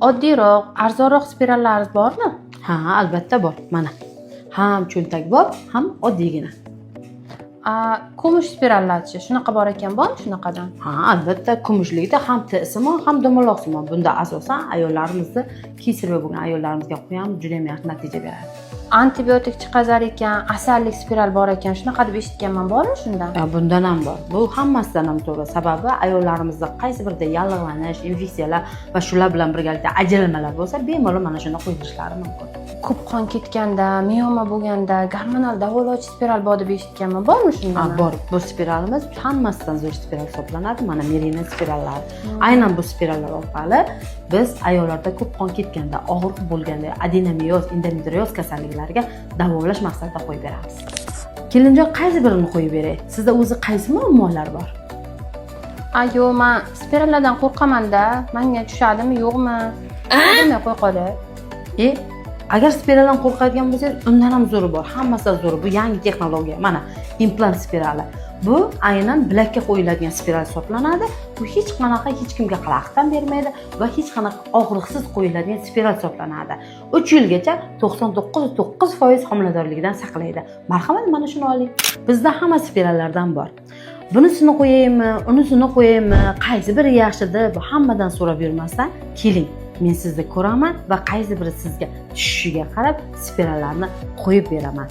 Oddiyroq, arzonroq spirallaringiz bormi? Ha, albatta bor. Mana. Ham cho'ntak bor, ham oddiygina. Kumush spirallarchi shunaqa bor ekan, bormi shunaqadan? Ha, albatta kumushlikda ham T-simon, ham dumaloqsimon. Bunda asosan ayollarimizni kesirib bo'lgan ayollarimizga qo'yamiz, juda ham yaxshi natija beradi. Antibiotik chiqazar ekan, asallik spiral bor ekan, shunaqa deb eshitganman, bormi shundan? Bundan ham bor. Bu hammasidan ham to'g'ri. Sababi ayollarimizda qaysi birida yallig'lanish, infeksiyalar va shular bilan birgalikda ajralmalar bo'lsa, bemalol mana shunda qo'yilishlari mumkin. Ko'p qon ketganda, mioma bo'lganda, gormonal davolovchi spiral bor deb eshitganman, bormi shundan? Bor. Bu spiralimiz hammasidan zo'r spiral hisoblanadi. Mana Mirina spirallari. Aynan bu spirallar orqali biz ayollarda ko'p qon ketganda, og'riq bo'lganda, adenomioz, endometrioz kasalliklariga davolash maqsadida qo'yib beramiz. Kelinjon, qaysi birini qo'yib beray? Sizda o'zi qaysi muammolar bor? Yo'q, men spirallardan qo'rqaman-da. Menga tushadimi, yo'qmi? Bilmay qo'y qolay. Agar spiraldan qo'rqadigan bo'lsangiz, undan ham zo'ri bor. Hammasidan zo'ri. Bu yangi texnologiya. Mana implant spirali. Bu aynan bilakka qo'yiladigan spiral hisoblanadi. Bu hech qanaqa hech kimga xalaqit bermaydi va hech qanaqa og'riqsiz qo'yiladigan spiral hisoblanadi. 3 yilgacha 99.9% homiladorlikdan saqlaydi. Marhamat, mana shuni oling. Bizda hamma spirallardan bor. Bunisini qo'yaymi, unisini qo'yaymi, qaysi biri yaxshi deb hammadan so'rab yurmasdan, keling. Men sizni ko'raman va qaysi biri sizga tushishiga qarab spirallarni qo'yib beraman.